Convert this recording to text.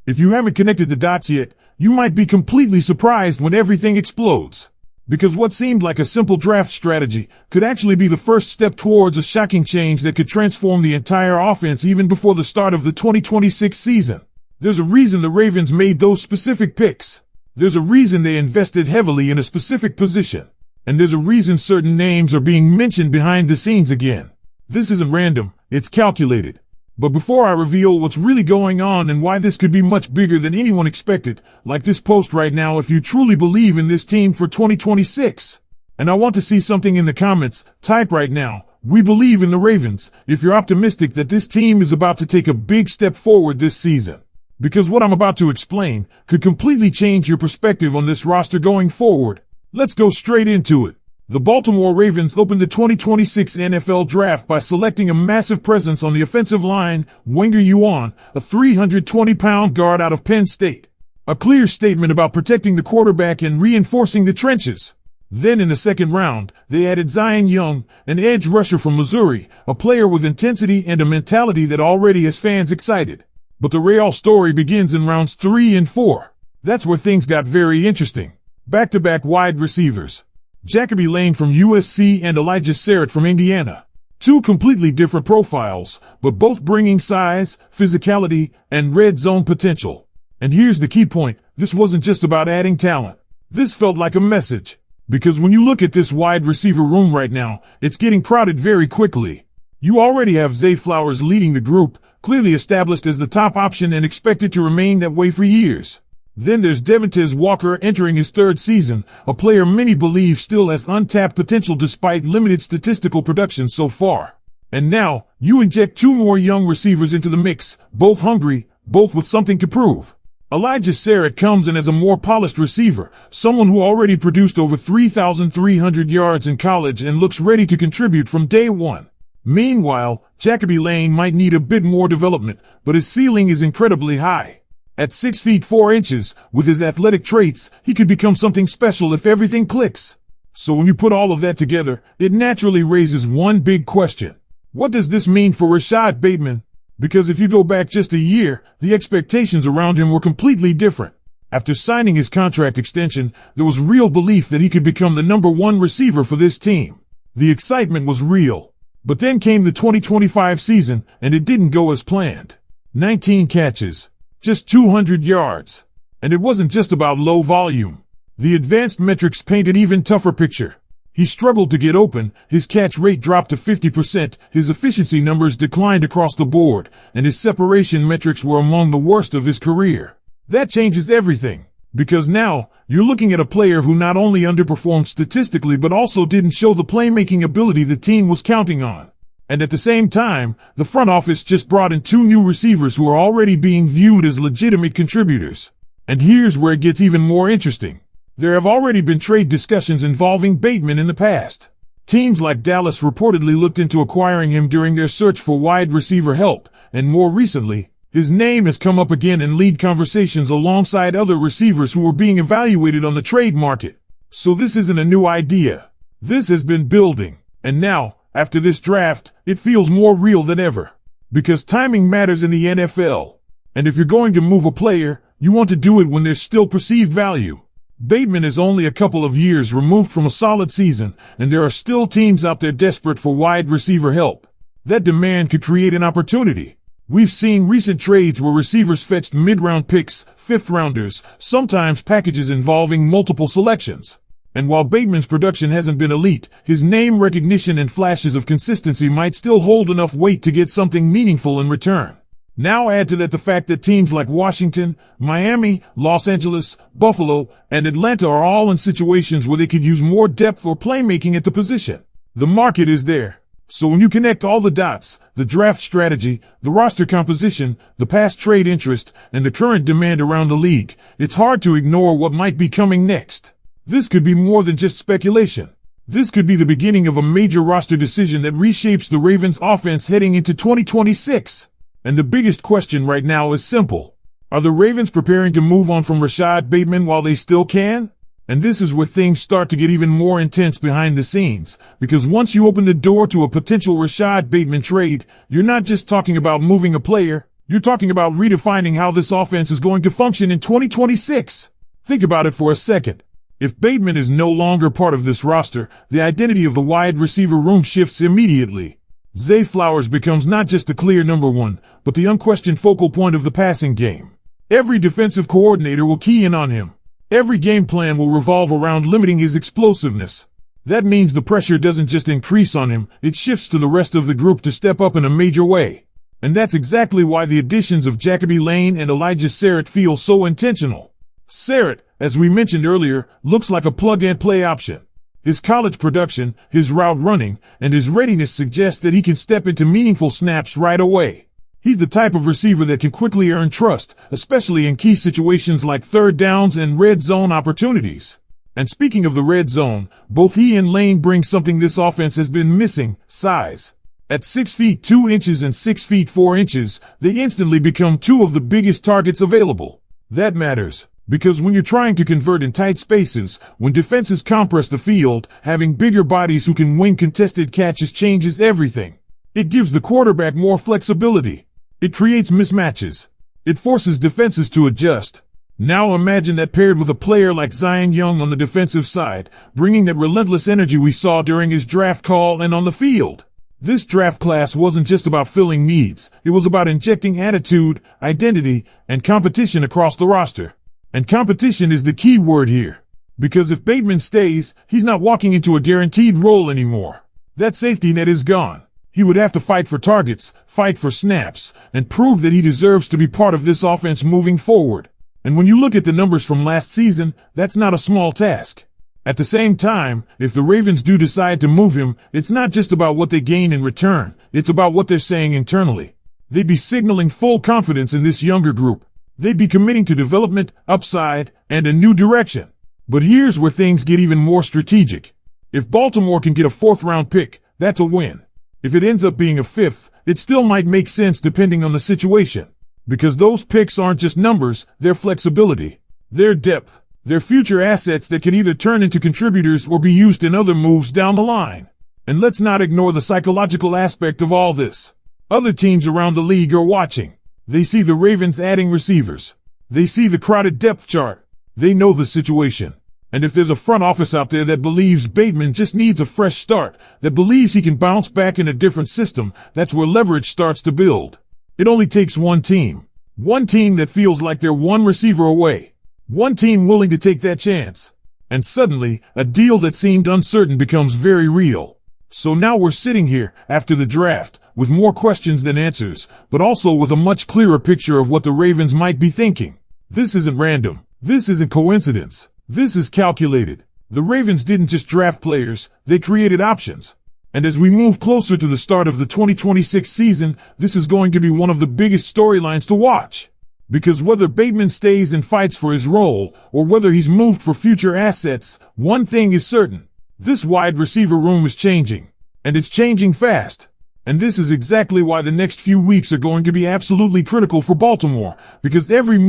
If you haven't connected the dots yet, you might be completely surprised when everything explodes. Because what seemed like a simple draft strategy could actually be the first step towards a shocking change that could transform the entire offense even before the start of the 2026 season. There's a reason the Ravens made those specific picks. There's a reason they invested heavily in a specific position. And there's a reason certain names are being mentioned behind the scenes again. This isn't random, it's calculated. But before I reveal what's really going on and why this could be much bigger than anyone expected, like this post right now if you truly believe in this team for 2026. And I want to see something in the comments, type right now, we believe in the Ravens, if you're optimistic that this team is about to take a big step forward this season. Because what I'm about to explain could completely change your perspective on this roster going forward. Let's go straight into it. The Baltimore Ravens opened the 2026 NFL Draft by selecting a massive presence on the offensive line, Wenger Yuan, a 320-pound guard out of Penn State. A clear statement about protecting the quarterback and reinforcing the trenches. Then in the second round, they added Zion Young, an edge rusher from Missouri, a player with intensity and a mentality that already has fans excited. But the real story begins in rounds 3 and 4. That's where things got very interesting. Back-to-back wide receivers. Jacoby Lane from USC and Elijah Sarrett from Indiana. Two completely different profiles, but both bringing size, physicality, and red zone potential. And here's the key point, this wasn't just about adding talent. This felt like a message. Because when you look at this wide receiver room right now, it's getting crowded very quickly. You already have Zay Flowers leading the group, clearly established as the top option and expected to remain that way for years. Then there's Devontae Walker entering his third season, a player many believe still has untapped potential despite limited statistical production so far. And now, you inject two more young receivers into the mix, both hungry, both with something to prove. Elijah Sarrett comes in as a more polished receiver, someone who already produced over 3,300 yards in college and looks ready to contribute from day one. Meanwhile, Jacoby Lane might need a bit more development, but his ceiling is incredibly high. At 6 feet 4 inches, with his athletic traits, he could become something special if everything clicks. So when you put all of that together, it naturally raises one big question. What does this mean for Rashad Bateman? Because if you go back just a year, the expectations around him were completely different. After signing his contract extension, there was real belief that he could become the #1 receiver for this team. The excitement was real. But then came the 2025 season, and it didn't go as planned. 19 catches. Just 200 yards. And it wasn't just about low volume. The advanced metrics paint an even tougher picture. He struggled to get open, his catch rate dropped to 50%, his efficiency numbers declined across the board, and his separation metrics were among the worst of his career. That changes everything. Because now, you're looking at a player who not only underperformed statistically but also didn't show the playmaking ability the team was counting on. And at the same time, the front office just brought in two new receivers who are already being viewed as legitimate contributors. And here's where it gets even more interesting. There have already been trade discussions involving Bateman in the past. Teams like Dallas reportedly looked into acquiring him during their search for wide receiver help, and more recently, his name has come up again in lead conversations alongside other receivers who are being evaluated on the trade market. So this isn't a new idea. This has been building. And now, after this draft, it feels more real than ever. Because timing matters in the NFL. And if you're going to move a player, you want to do it when there's still perceived value. Bateman is only a couple of years removed from a solid season, and there are still teams out there desperate for wide receiver help. That demand could create an opportunity. We've seen recent trades where receivers fetched mid-round picks, fifth-rounders, sometimes packages involving multiple selections. And while Bateman's production hasn't been elite, his name recognition and flashes of consistency might still hold enough weight to get something meaningful in return. Now add to that the fact that teams like Washington, Miami, Los Angeles, Buffalo, and Atlanta are all in situations where they could use more depth or playmaking at the position. The market is there. So when you connect all the dots, the draft strategy, the roster composition, the past trade interest, and the current demand around the league, it's hard to ignore what might be coming next. This could be more than just speculation. This could be the beginning of a major roster decision that reshapes the Ravens' offense heading into 2026. And the biggest question right now is simple. Are the Ravens preparing to move on from Rashad Bateman while they still can? And this is where things start to get even more intense behind the scenes, because once you open the door to a potential Rashad Bateman trade, you're not just talking about moving a player, You're talking about redefining how this offense is going to function in 2026. Think about it for a second. If Bateman is no longer part of this roster, the identity of the wide receiver room shifts immediately. Zay Flowers becomes not just the clear number one, but the unquestioned focal point of the passing game. Every defensive coordinator will key in on him. Every game plan will revolve around limiting his explosiveness. That means the pressure doesn't just increase on him, it shifts to the rest of the group to step up in a major way. And that's exactly why the additions of Jacoby Lane and Elijah Sarrett feel so intentional. Sarrett, as we mentioned earlier, looks like a plug-and-play option. His college production, his route running, and his readiness suggest that he can step into meaningful snaps right away. He's the type of receiver that can quickly earn trust, especially in key situations like third downs and red zone opportunities. And speaking of the red zone, both he and Lane bring something this offense has been missing: size. At 6 feet 2 inches and 6 feet 4 inches, they instantly become two of the biggest targets available. That matters, because when you're trying to convert in tight spaces, when defenses compress the field, having bigger bodies who can win contested catches changes everything. It gives the quarterback more flexibility. It creates mismatches. It forces defenses to adjust. Now imagine that paired with a player like Zion Young on the defensive side, bringing that relentless energy we saw during his draft call and on the field. This draft class wasn't just about filling needs, it was about injecting attitude, identity, and competition across the roster. And competition is the key word here. Because if Bateman stays, he's not walking into a guaranteed role anymore. That safety net is gone. He would have to fight for targets, fight for snaps, and prove that he deserves to be part of this offense moving forward. And when you look at the numbers from last season, that's not a small task. At the same time, if the Ravens do decide to move him, it's not just about what they gain in return, it's about what they're saying internally. They'd be signaling full confidence in this younger group. They'd be committing to development, upside, and a new direction. But here's where things get even more strategic. If Baltimore can get a 4th-round pick, that's a win. If it ends up being a 5th, it still might make sense depending on the situation. Because those picks aren't just numbers, they're flexibility, they're depth, they're future assets that can either turn into contributors or be used in other moves down the line. And let's not ignore the psychological aspect of all this. Other teams around the league are watching. They see the Ravens adding receivers. They see the crowded depth chart. They know the situation. And if there's a front office out there that believes Bateman just needs a fresh start, that believes he can bounce back in a different system, that's where leverage starts to build. It only takes one team. One team that feels like they're one receiver away. One team willing to take that chance. And suddenly, a deal that seemed uncertain becomes very real. So now we're sitting here, after the draft, with more questions than answers, but also with a much clearer picture of what the Ravens might be thinking. This isn't random. This isn't coincidence. This is calculated. The Ravens didn't just draft players, they created options. And as we move closer to the start of the 2026 season, this is going to be one of the biggest storylines to watch. Because whether Bateman stays and fights for his role, or whether he's moved for future assets, one thing is certain. This wide receiver room is changing. And it's changing fast. And this is exactly why the next few weeks are going to be absolutely critical for Baltimore, because every move